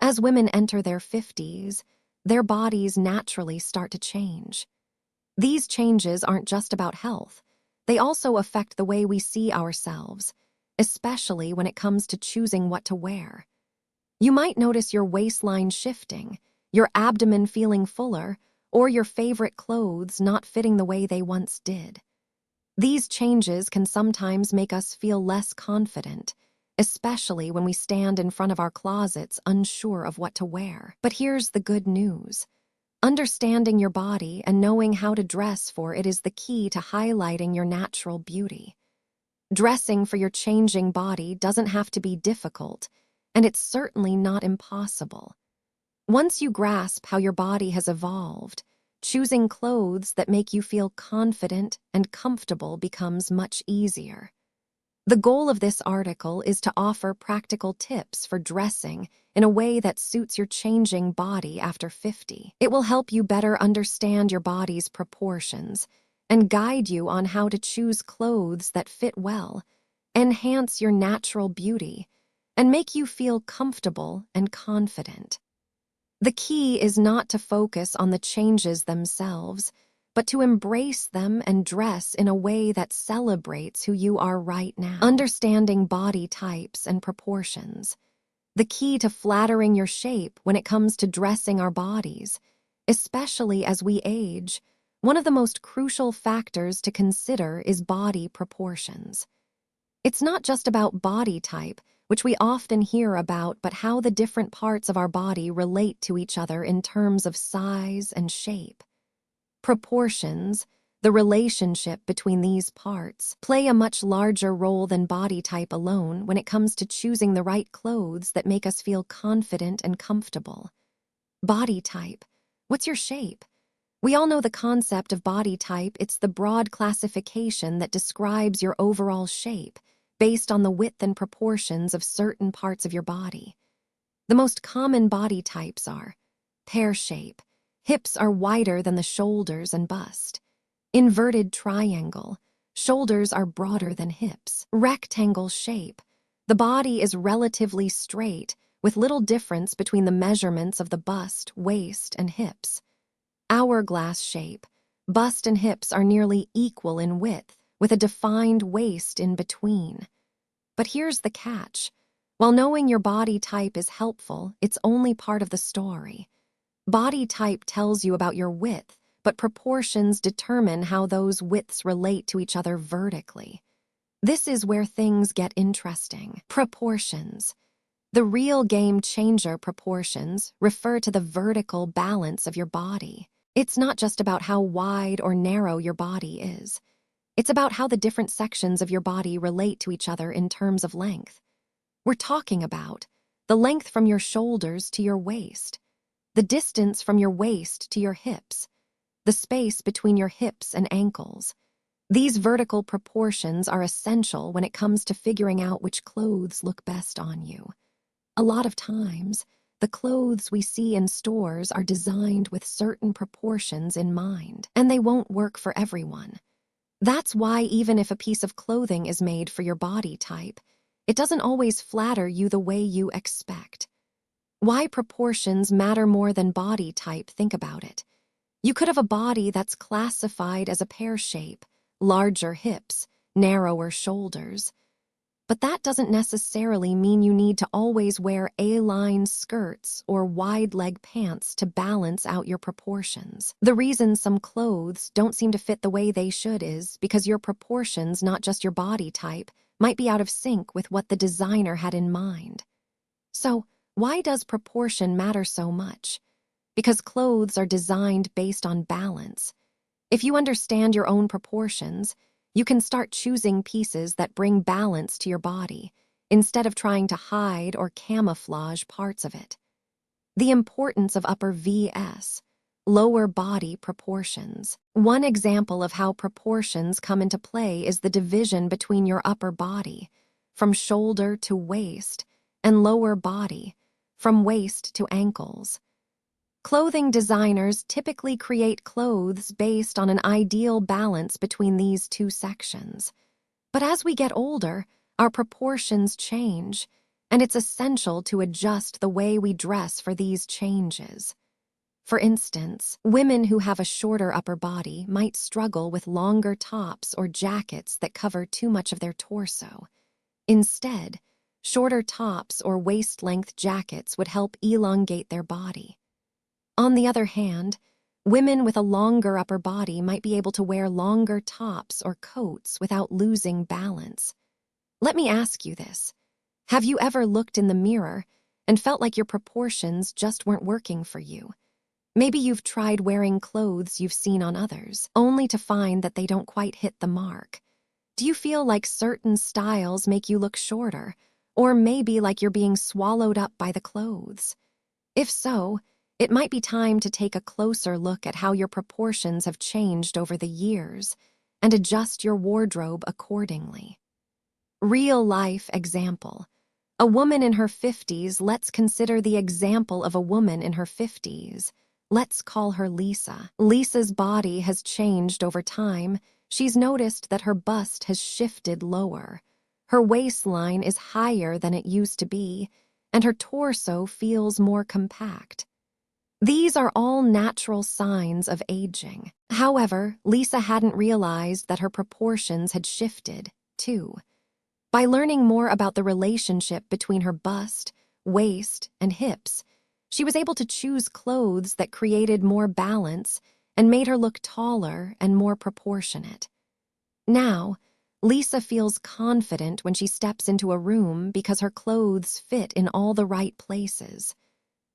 As women enter their 50s, their bodies naturally start to change. These changes aren't just about health. They also affect the way we see ourselves, especially when it comes to choosing what to wear. You might notice your waistline shifting, your abdomen feeling fuller, or your favorite clothes not fitting the way they once did. These changes can sometimes make us feel less confident, especially when we stand in front of our closets unsure of what to wear. But here's the good news. Understanding your body and knowing how to dress for it is the key to highlighting your natural beauty. Dressing for your changing body doesn't have to be difficult, and it's certainly not impossible. Once you grasp how your body has evolved, choosing clothes that make you feel confident and comfortable becomes much easier. The goal of this article is to offer practical tips for dressing in a way that suits your changing body after 50. It will help you better understand your body's proportions and guide you on how to choose clothes that fit well, enhance your natural beauty, and make you feel comfortable and confident. The key is not to focus on the changes themselves, but to embrace them and dress in a way that celebrates who you are right now. Understanding body types and proportions. The key to flattering your shape when it comes to dressing our bodies, especially as we age, one of the most crucial factors to consider is body proportions. It's not just about body type, which we often hear about, but how the different parts of our body relate to each other in terms of size and shape. Proportions, the relationship between these parts, play a much larger role than body type alone when it comes to choosing the right clothes that make us feel confident and comfortable. Body type. What's your shape? We all know the concept of body type. It's the broad classification that describes your overall shape, based on the width and proportions of certain parts of your body. The most common body types are pear shape. Hips are wider than the shoulders and bust. Inverted triangle. Shoulders are broader than hips. Rectangle shape. The body is relatively straight, with little difference between the measurements of the bust, waist, and hips. Hourglass shape. Bust and hips are nearly equal in width, with a defined waist in between. But here's the catch. While knowing your body type is helpful, it's only part of the story. Body type tells you about your width, but proportions determine how those widths relate to each other vertically. This is where things get interesting. Proportions. The real game changer. Proportions refer to the vertical balance of your body. It's not just about how wide or narrow your body is. It's about how the different sections of your body relate to each other in terms of length. We're talking about the length from your shoulders to your waist, the distance from your waist to your hips, the space between your hips and ankles. These vertical proportions are essential when it comes to figuring out which clothes look best on you. A lot of times, the clothes we see in stores are designed with certain proportions in mind, and they won't work for everyone. That's why even if a piece of clothing is made for your body type, it doesn't always flatter you the way you expect. Why proportions matter more than body type? Think about it. You could have a body that's classified as a pear shape, larger hips, narrower shoulders. But that doesn't necessarily mean you need to always wear A-line skirts or wide-leg pants to balance out your proportions. The reason some clothes don't seem to fit the way they should is because your proportions, not just your body type, might be out of sync with what the designer had in mind. So, why does proportion matter so much? Because clothes are designed based on balance. If you understand your own proportions, you can start choosing pieces that bring balance to your body, instead of trying to hide or camouflage parts of it. The importance of upper vs. lower body proportions. One example of how proportions come into play is the division between your upper body, from shoulder to waist, and lower body, from waist to ankles. Clothing designers typically create clothes based on an ideal balance between these two sections. But as we get older, our proportions change, and it's essential to adjust the way we dress for these changes. For instance, women who have a shorter upper body might struggle with longer tops or jackets that cover too much of their torso. Instead, shorter tops or waist-length jackets would help elongate their body. On the other hand, women with a longer upper body might be able to wear longer tops or coats without losing balance. Let me ask you this. Have you ever looked in the mirror and felt like your proportions just weren't working for you? Maybe you've tried wearing clothes you've seen on others, only to find that they don't quite hit the mark. Do you feel like certain styles make you look shorter, or maybe like you're being swallowed up by the clothes? If so, it might be time to take a closer look at how your proportions have changed over the years and adjust your wardrobe accordingly. Real-life example. A woman in her 50s, let's consider the example of a woman in her 50s. Let's call her Lisa. Lisa's body has changed over time. She's noticed that her bust has shifted lower. Her waistline is higher than it used to be, and her torso feels more compact. These are all natural signs of aging. However, Lisa hadn't realized that her proportions had shifted, too. By learning more about the relationship between her bust, waist, and hips, she was able to choose clothes that created more balance and made her look taller and more proportionate. Now, Lisa feels confident when she steps into a room because her clothes fit in all the right places.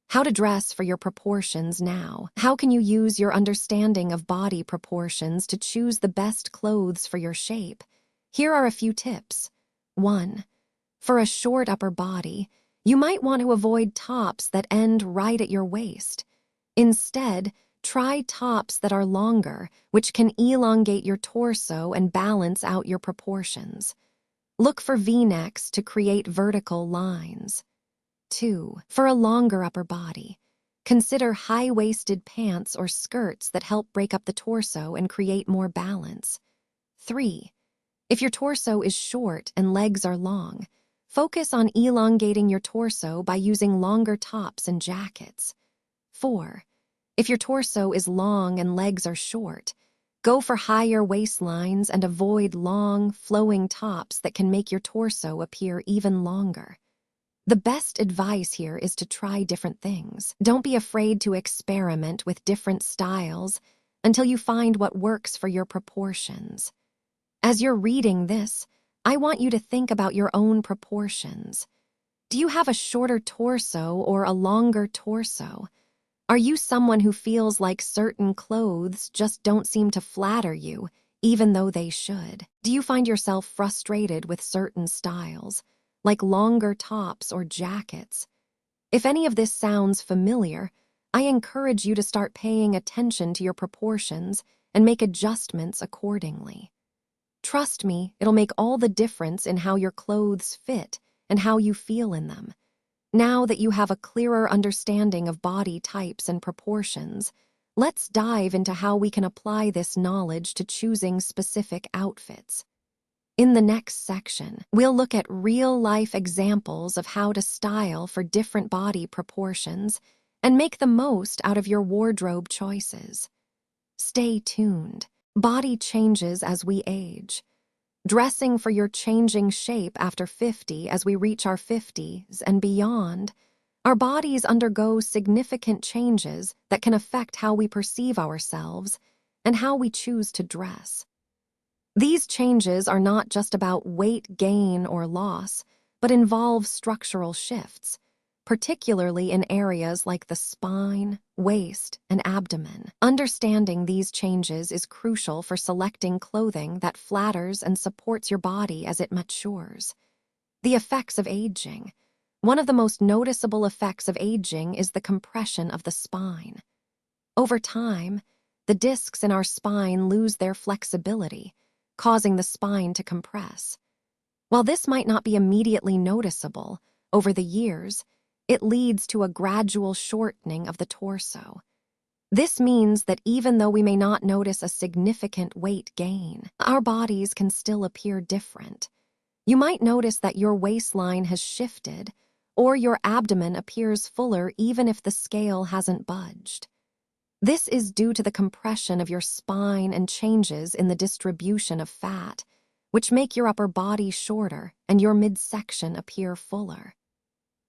How to dress for your proportions now. How can you use your understanding of body proportions to choose the best clothes for your shape? Here are a few tips. 1. For a short upper body, you might want to avoid tops that end right at your waist. Instead, try tops that are longer, which can elongate your torso and balance out your proportions. Look for V-necks to create vertical lines. 2. For a longer upper body, consider high-waisted pants or skirts that help break up the torso and create more balance. 3. If your torso is short and legs are long, focus on elongating your torso by using longer tops and jackets. 4. If your torso is long and legs are short, go for higher waistlines and avoid long, flowing tops that can make your torso appear even longer. The best advice here is to try different things. Don't be afraid to experiment with different styles until you find what works for your proportions. As you're reading this, I want you to think about your own proportions. Do you have a shorter torso or a longer torso? Are you someone who feels like certain clothes just don't seem to flatter you, even though they should? Do you find yourself frustrated with certain styles, like longer tops or jackets? If any of this sounds familiar, I encourage you to start paying attention to your proportions and make adjustments accordingly. Trust me, it'll make all the difference in how your clothes fit and how you feel in them. Now that you have a clearer understanding of body types and proportions, let's dive into how we can apply this knowledge to choosing specific outfits. In the next section, we'll look at real-life examples of how to style for different body proportions and make the most out of your wardrobe choices. Stay tuned. Body changes as we age. Dressing for your changing shape after 50 as we reach our 50s and beyond, our bodies undergo significant changes that can affect how we perceive ourselves and how we choose to dress. These changes are not just about weight gain or loss, but involve structural shifts, particularly in areas like the spine, waist, and abdomen. Understanding these changes is crucial for selecting clothing that flatters and supports your body as it matures. The effects of aging. One of the most noticeable effects of aging is the compression of the spine. Over time, the discs in our spine lose their flexibility, causing the spine to compress. While this might not be immediately noticeable, over the years, it leads to a gradual shortening of the torso. This means that even though we may not notice a significant weight gain, our bodies can still appear different. You might notice that your waistline has shifted, or your abdomen appears fuller even if the scale hasn't budged. This is due to the compression of your spine and changes in the distribution of fat, which make your upper body shorter and your midsection appear fuller.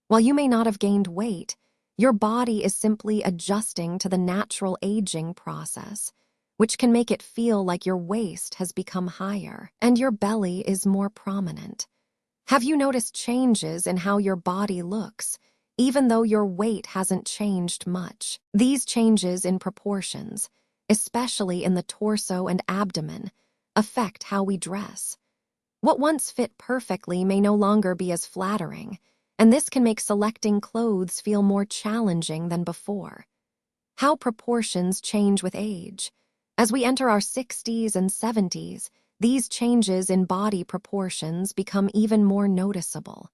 While you may not have gained weight, your body is simply adjusting to the natural aging process, which can make it feel like your waist has become higher and your belly is more prominent. Have you noticed changes in how your body looks, even though your weight hasn't changed much? These changes in proportions, especially in the torso and abdomen, affect how we dress. What once fit perfectly may no longer be as flattering, and this can make selecting clothes feel more challenging than before. How proportions change with age. As we enter our 60s and 70s, these changes in body proportions become even more noticeable.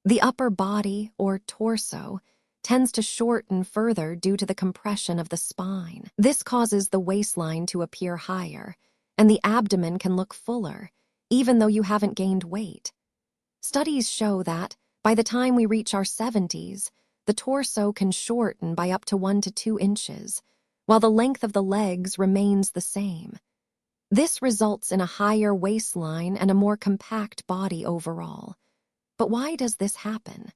The upper body, or torso, tends to shorten further due to the compression of the spine. This causes the waistline to appear higher, and the abdomen can look fuller, even though you haven't gained weight. Studies show that, by the time we reach our 70s, the torso can shorten by up to 1 to 2 inches, while the length of the legs remains the same. This results in a higher waistline and a more compact body overall. But why does this happen?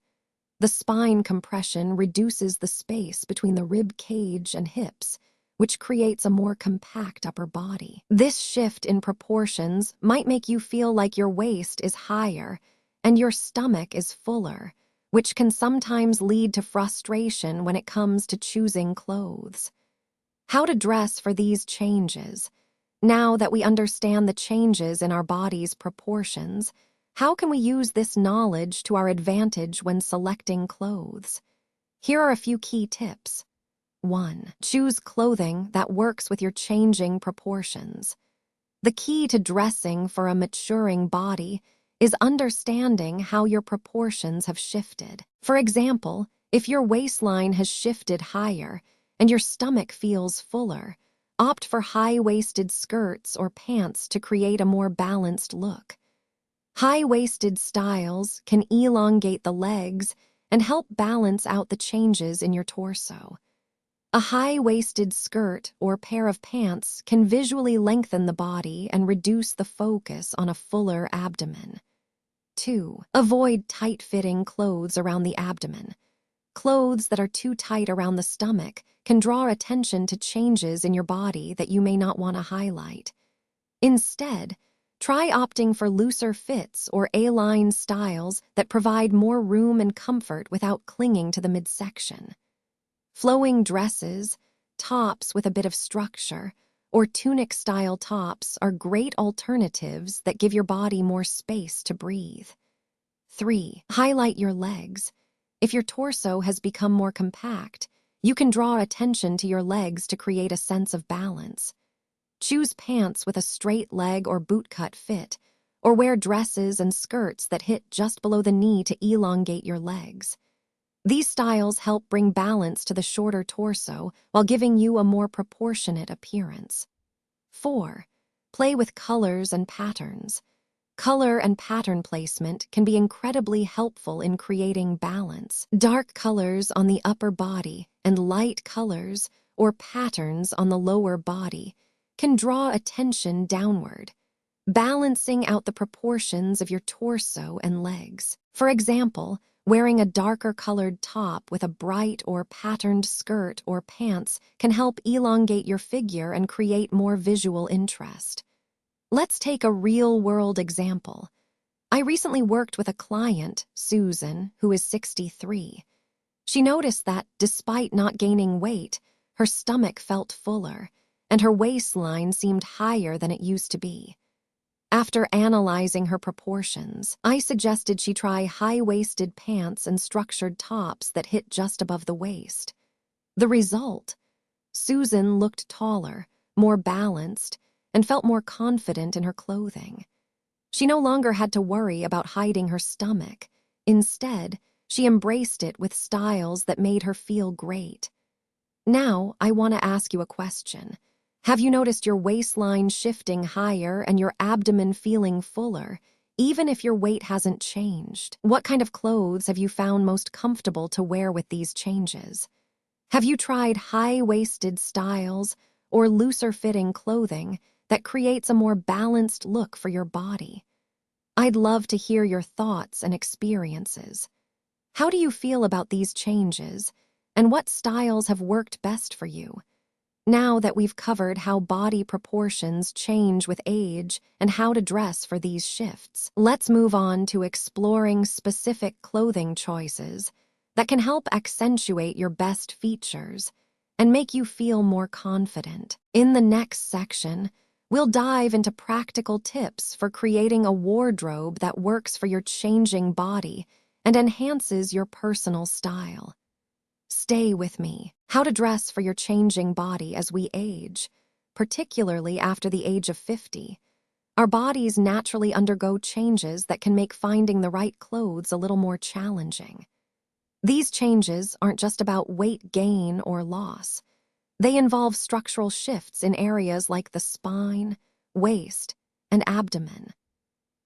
The spine compression reduces the space between the rib cage and hips, which creates a more compact upper body. This shift in proportions might make you feel like your waist is higher and your stomach is fuller, which can sometimes lead to frustration when it comes to choosing clothes. How to dress for these changes. Now that we understand the changes in our body's proportions, how can we use this knowledge to our advantage when selecting clothes? Here are a few key tips. 1. Choose clothing that works with your changing proportions. The key to dressing for a maturing body is understanding how your proportions have shifted. For example, if your waistline has shifted higher and your stomach feels fuller, opt for high-waisted skirts or pants to create a more balanced look. High-waisted styles can elongate the legs and help balance out the changes in your torso. A high-waisted skirt or pair of pants can visually lengthen the body and reduce the focus on a fuller abdomen. 2. Avoid tight-fitting clothes around the abdomen. Clothes that are too tight around the stomach can draw attention to changes in your body that you may not want to highlight. Instead, try opting for looser fits or A-line styles that provide more room and comfort without clinging to the midsection. Flowing dresses, tops with a bit of structure, or tunic-style tops are great alternatives that give your body more space to breathe. 3. Highlight your legs. If your torso has become more compact, you can draw attention to your legs to create a sense of balance. Choose pants with a straight leg or bootcut fit, or wear dresses and skirts that hit just below the knee to elongate your legs. These styles help bring balance to the shorter torso while giving you a more proportionate appearance. 4. Play with colors and patterns. Color and pattern placement can be incredibly helpful in creating balance. Dark colors on the upper body and light colors or patterns on the lower body can draw attention downward, balancing out the proportions of your torso and legs. For example, wearing a darker colored top with a bright or patterned skirt or pants can help elongate your figure and create more visual interest. Let's take a real-world example. I recently worked with a client, Susan, who is 63. She noticed that, despite not gaining weight, her stomach felt fuller, and her waistline seemed higher than it used to be. After analyzing her proportions, I suggested she try high-waisted pants and structured tops that hit just above the waist. The result? Susan looked taller, more balanced, and felt more confident in her clothing. She no longer had to worry about hiding her stomach. Instead, she embraced it with styles that made her feel great. Now, I want to ask you a question. Have you noticed your waistline shifting higher and your abdomen feeling fuller, even if your weight hasn't changed. What kind of clothes have you found most comfortable to wear with these changes? Have you tried high-waisted styles or looser-fitting clothing that creates a more balanced look for your body? I'd love to hear your thoughts and experiences. How do you feel about these changes, and what styles have worked best for you? Now that we've covered how body proportions change with age and how to dress for these shifts, let's move on to exploring specific clothing choices that can help accentuate your best features and make you feel more confident. In the next section, we'll dive into practical tips for creating a wardrobe that works for your changing body and enhances your personal style. Stay with me. How to dress for your changing body as we age, particularly after the age of 50. Our bodies naturally undergo changes that can make finding the right clothes a little more challenging. These changes aren't just about weight gain or loss. They involve structural shifts in areas like the spine, waist, and abdomen.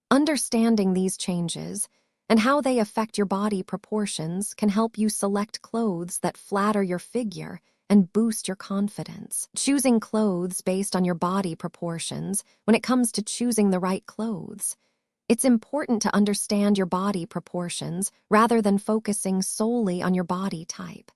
Understanding these changes and how they affect your body proportions can help you select clothes that flatter your figure and boost your confidence. Choosing clothes based on your body proportions when it comes to choosing the right clothes. It's important to understand your body proportions rather than focusing solely on your body type.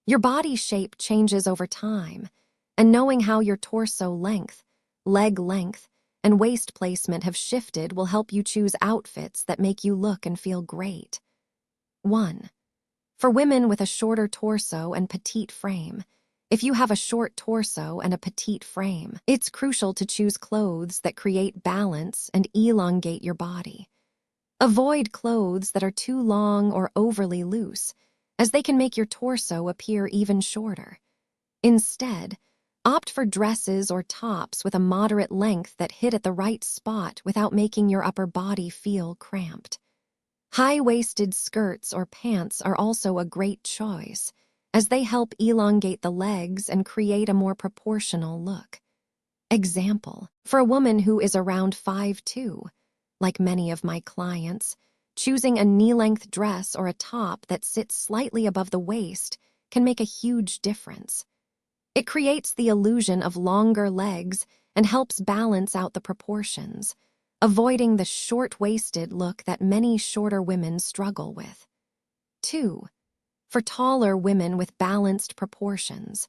Your body shape changes over time, and knowing how your torso length, leg length, and waist placement have shifted will help you choose outfits that make you look and feel great. 1. For women with a shorter torso and petite frame. If you have a short torso and a petite frame, it's crucial to choose clothes that create balance and elongate your body. Avoid clothes that are too long or overly loose, as they can make your torso appear even shorter. Instead, opt for dresses or tops with a moderate length that hit at the right spot without making your upper body feel cramped. High-waisted skirts or pants are also a great choice, as they help elongate the legs and create a more proportional look. Example, for a woman who is around 5'2", like many of my clients, choosing a knee-length dress or a top that sits slightly above the waist can make a huge difference. It creates the illusion of longer legs and helps balance out the proportions, avoiding the short-waisted look that many shorter women struggle with. 2. For taller women with balanced proportions.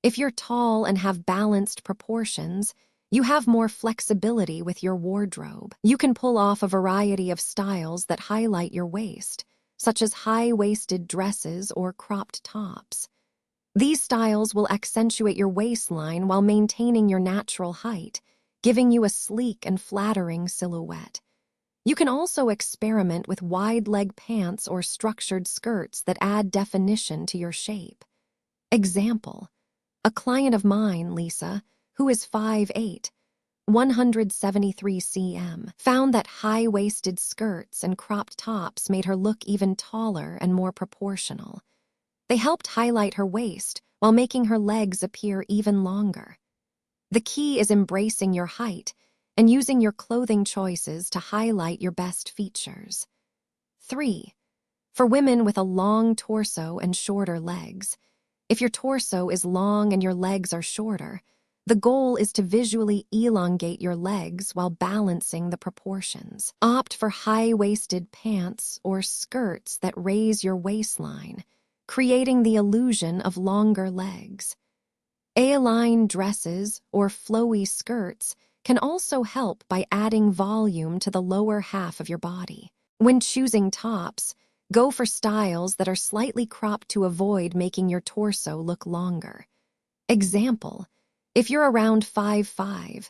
If you're tall and have balanced proportions, you have more flexibility with your wardrobe. You can pull off a variety of styles that highlight your waist, such as high-waisted dresses or cropped tops. These styles will accentuate your waistline while maintaining your natural height, giving you a sleek and flattering silhouette. You can also experiment with wide-leg pants or structured skirts that add definition to your shape. Example, a client of mine, Lisa, who is 5'8", 173 cm, found that high-waisted skirts and cropped tops made her look even taller and more proportional. They helped highlight her waist while making her legs appear even longer. The key is embracing your height and using your clothing choices to highlight your best features. 3. For women with a long torso and shorter legs. If your torso is long and your legs are shorter, the goal is to visually elongate your legs while balancing the proportions. Opt for high-waisted pants or skirts that raise your waistline, creating the illusion of longer legs. A-line dresses or flowy skirts can also help by adding volume to the lower half of your body. When choosing tops, go for styles that are slightly cropped to avoid making your torso look longer. Example, if you're around 5'5",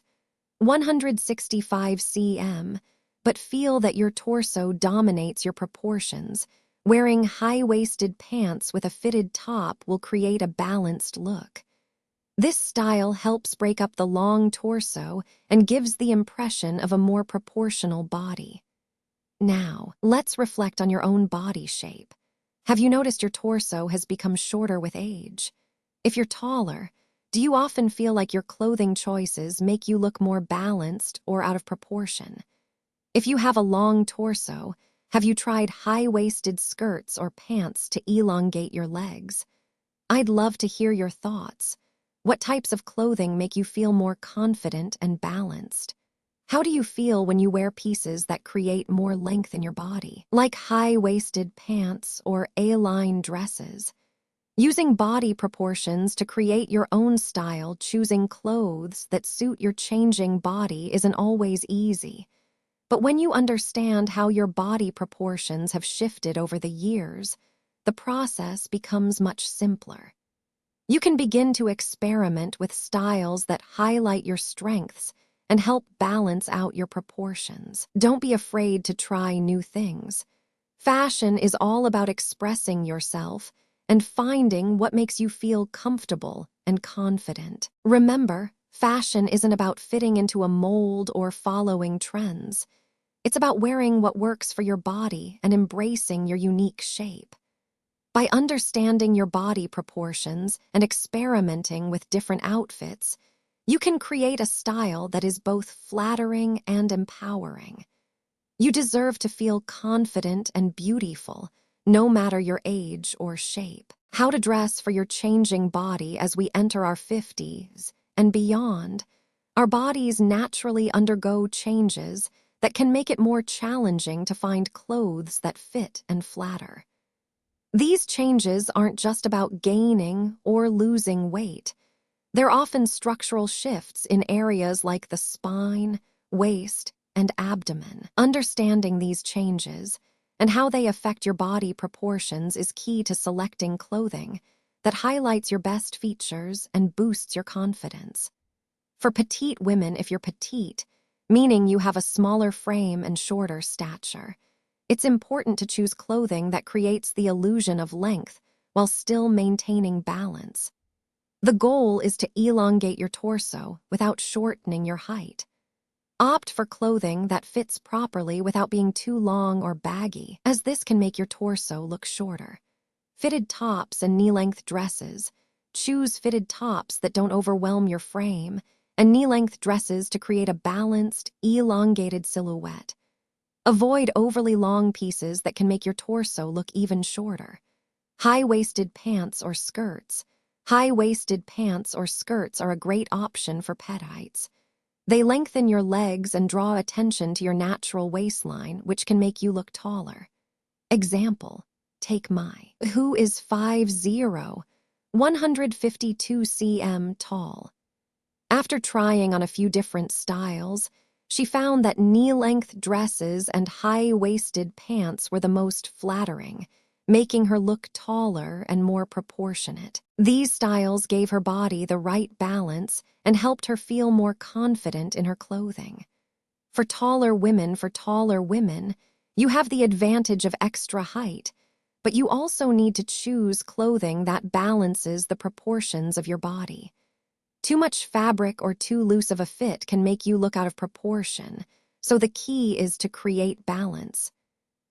165 cm, but feel that your torso dominates your proportions, wearing high-waisted pants with a fitted top will create a balanced look. This style helps break up the long torso and gives the impression of a more proportional body. Now, let's reflect on your own body shape. Have you noticed your torso has become shorter with age? If you're taller, do you often feel like your clothing choices make you look more balanced or out of proportion? If you have a long torso, have you tried high-waisted skirts or pants to elongate your legs? I'd love to hear your thoughts. What types of clothing make you feel more confident and balanced? How do you feel when you wear pieces that create more length in your body, like high-waisted pants or A-line dresses? Using body proportions to create your own style, choosing clothes that suit your changing body isn't always easy. But when you understand how your body proportions have shifted over the years, the process becomes much simpler. You can begin to experiment with styles that highlight your strengths and help balance out your proportions. Don't be afraid to try new things. Fashion is all about expressing yourself and finding what makes you feel comfortable and confident. Remember, fashion isn't about fitting into a mold or following trends. It's about wearing what works for your body and embracing your unique shape. By understanding your body proportions and experimenting with different outfits, you can create a style that is both flattering and empowering. You deserve to feel confident and beautiful, no matter your age or shape. How to dress for your changing body as we enter our 50s and beyond. Our bodies naturally undergo changes that can make it more challenging to find clothes that fit and flatter. These changes aren't just about gaining or losing weight. They're often structural shifts in areas like the spine, waist, and abdomen. Understanding these changes and how they affect your body proportions is key to selecting clothing that highlights your best features and boosts your confidence. For petite women, if you're petite, meaning you have a smaller frame and shorter stature, it's important to choose clothing that creates the illusion of length while still maintaining balance. The goal is to elongate your torso without shortening your height. Opt for clothing that fits properly without being too long or baggy, as this can make your torso look shorter. Fitted tops and knee-length dresses. Choose fitted tops that don't overwhelm your frame, and knee-length dresses to create a balanced, elongated silhouette. Avoid overly long pieces that can make your torso look even shorter. High-waisted pants or skirts. High-waisted pants or skirts are a great option for petites. They lengthen your legs and draw attention to your natural waistline, which can make you look taller. Example, take Mai, who is 5'0", 152 cm tall. After trying on a few different styles, she found that knee-length dresses and high-waisted pants were the most flattering, making her look taller and more proportionate. These styles gave her body the right balance and helped her feel more confident in her clothing. For taller women, you have the advantage of extra height, but you also need to choose clothing that balances the proportions of your body. Too much fabric or too loose of a fit can make you look out of proportion, so the key is to create balance.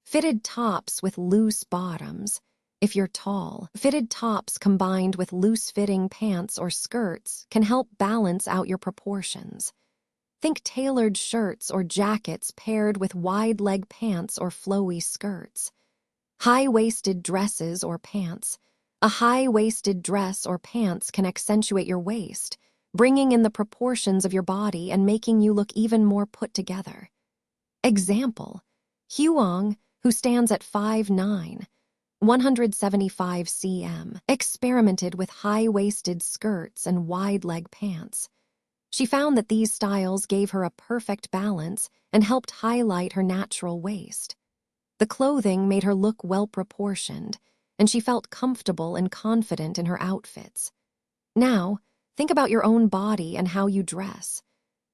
Fitted tops with loose bottoms. If you're tall, fitted tops combined with loose-fitting pants or skirts can help balance out your proportions. Think tailored shirts or jackets paired with wide-leg pants or flowy skirts. High-waisted dresses or pants. A high-waisted dress or pants can accentuate your waist, bringing in the proportions of your body and making you look even more put together. Example, Huang, who stands at 5'9", 175 cm, experimented with high-waisted skirts and wide-leg pants. She found that these styles gave her a perfect balance and helped highlight her natural waist. The clothing made her look well-proportioned, and she felt comfortable and confident in her outfits. Now, think about your own body and how you dress.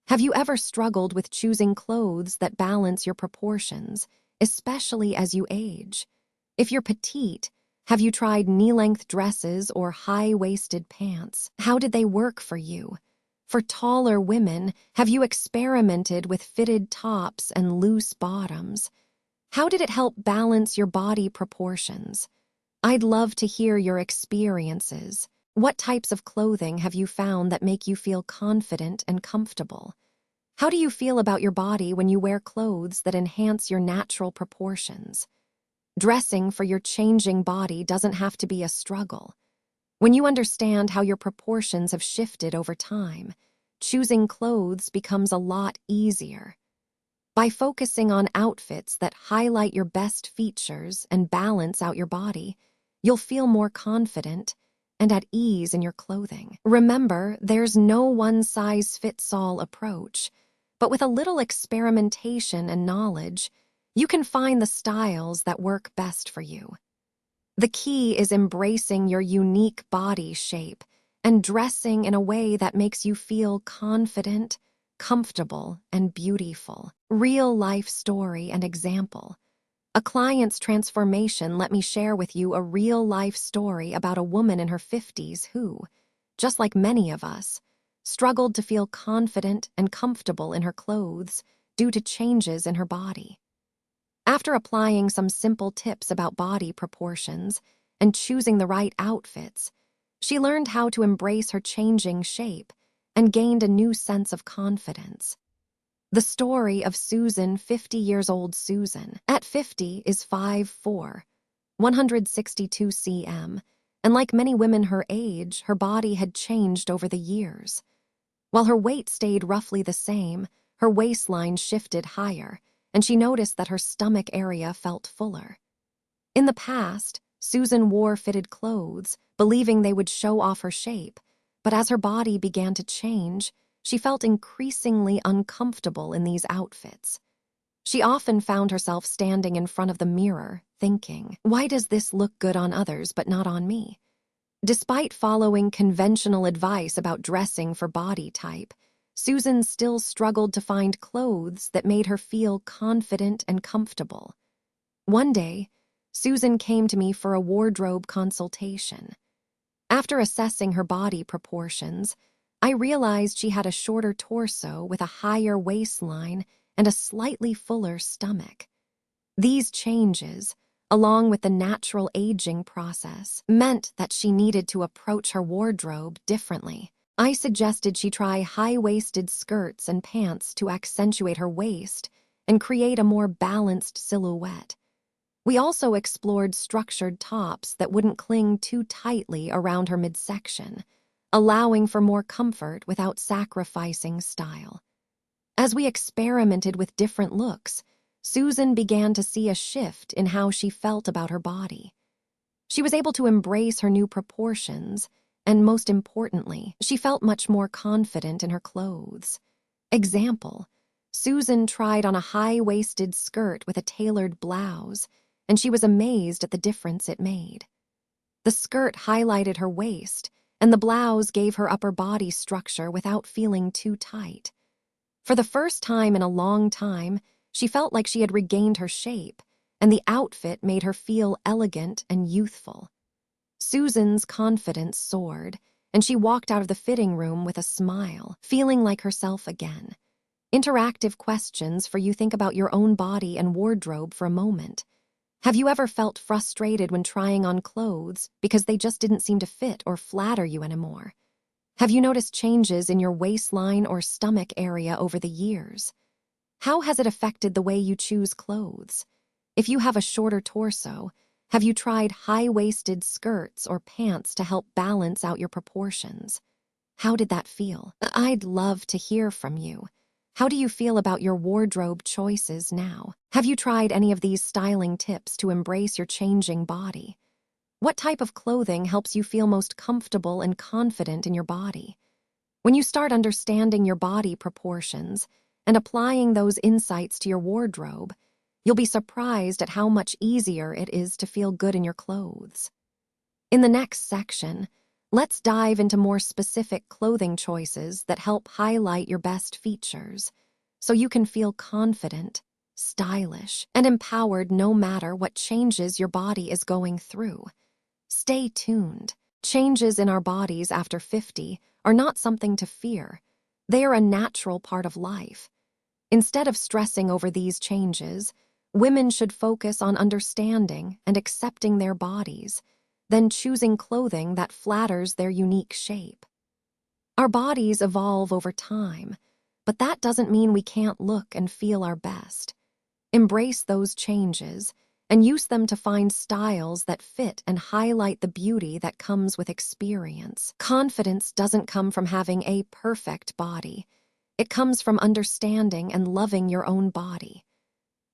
Have you ever struggled with choosing clothes that balance your proportions, especially as you age? If you're petite, have you tried knee-length dresses or high-waisted pants? How did they work for you? For taller women, have you experimented with fitted tops and loose bottoms? How did it help balance your body proportions? I'd love to hear your experiences. What types of clothing have you found that make you feel confident and comfortable? How do you feel about your body when you wear clothes that enhance your natural proportions? Dressing for your changing body doesn't have to be a struggle. When you understand how your proportions have shifted over time, choosing clothes becomes a lot easier. By focusing on outfits that highlight your best features and balance out your body, you'll feel more confident and at ease in your clothing. Remember, there's no one-size-fits-all approach, but with a little experimentation and knowledge, you can find the styles that work best for you. The key is embracing your unique body shape and dressing in a way that makes you feel confident, comfortable, and beautiful. Real-life story and example. A client's transformation let me share with you a real-life story about a woman in her 50s who, just like many of us, struggled to feel confident and comfortable in her clothes due to changes in her body. After applying some simple tips about body proportions and choosing the right outfits, she learned how to embrace her changing shape and gained a new sense of confidence. The story of Susan, 50-year-old Susan, at 50 is 5'4", 162 cm, and like many women her age, her body had changed over the years. While her weight stayed roughly the same, her waistline shifted higher, and she noticed that her stomach area felt fuller. In the past, Susan wore fitted clothes, believing they would show off her shape, but as her body began to change, she felt increasingly uncomfortable in these outfits. She often found herself standing in front of the mirror, thinking, "Why does this look good on others but not on me?" Despite following conventional advice about dressing for body type, Susan still struggled to find clothes that made her feel confident and comfortable. One day, Susan came to me for a wardrobe consultation. After assessing her body proportions, I realized she had a shorter torso with a higher waistline and a slightly fuller stomach. These changes, along with the natural aging process, meant that she needed to approach her wardrobe differently. I suggested she try high-waisted skirts and pants to accentuate her waist and create a more balanced silhouette. We also explored structured tops that wouldn't cling too tightly around her midsection, allowing for more comfort without sacrificing style. As we experimented with different looks, Susan began to see a shift in how she felt about her body. She was able to embrace her new proportions, and most importantly, she felt much more confident in her clothes. Example, Susan tried on a high-waisted skirt with a tailored blouse, and she was amazed at the difference it made. The skirt highlighted her waist, and the blouse gave her upper body structure without feeling too tight. For the first time in a long time, she felt like she had regained her shape, and the outfit made her feel elegant and youthful. Susan's confidence soared, and she walked out of the fitting room with a smile, feeling like herself again. Interactive questions for you think about your own body and wardrobe for a moment. Have you ever felt frustrated when trying on clothes because they just didn't seem to fit or flatter you anymore? Have you noticed changes in your waistline or stomach area over the years? How has it affected the way you choose clothes? If you have a shorter torso, have you tried high-waisted skirts or pants to help balance out your proportions? How did that feel? I'd love to hear from you. How do you feel about your wardrobe choices now? Have you tried any of these styling tips to embrace your changing body? What type of clothing helps you feel most comfortable and confident in your body? When you start understanding your body proportions and applying those insights to your wardrobe, you'll be surprised at how much easier it is to feel good in your clothes. In the next section, let's dive into more specific clothing choices that help highlight your best features, so you can feel confident, stylish, and empowered no matter what changes your body is going through. Stay tuned. Changes in our bodies after 50 are not something to fear. They are a natural part of life. Instead of stressing over these changes, women should focus on understanding and accepting their bodies, then choosing clothing that flatters their unique shape. Our bodies evolve over time, But that doesn't mean we can't look and feel our best. Embrace those changes and use them to find styles that fit and highlight the beauty that comes with experience. Confidence doesn't come from having a perfect body. It comes from understanding and loving your own body.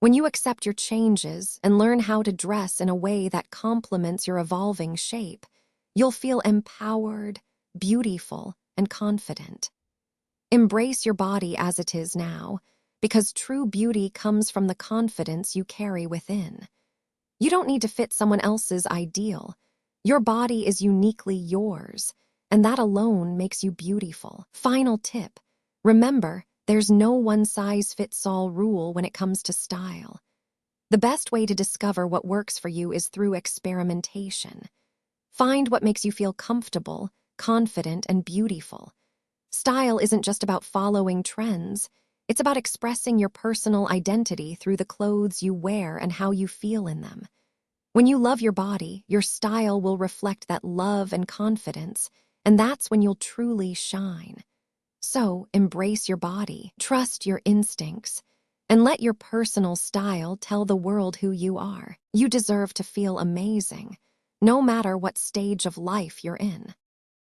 When you accept your changes and learn how to dress in a way that complements your evolving shape, you'll feel empowered, beautiful, and confident. Embrace your body as it is now, because true beauty comes from the confidence you carry within. You don't need to fit someone else's ideal. Your body is uniquely yours, and that alone makes you beautiful. Final tip: remember, there's no one-size-fits-all rule when it comes to style. The best way to discover what works for you is through experimentation. Find what makes you feel comfortable, confident, and beautiful. Style isn't just about following trends. It's about expressing your personal identity through the clothes you wear and how you feel in them. When you love your body, your style will reflect that love and confidence, and that's when you'll truly shine. So, embrace your body, trust your instincts, and let your personal style tell the world who you are. You deserve to feel amazing, no matter what stage of life you're in.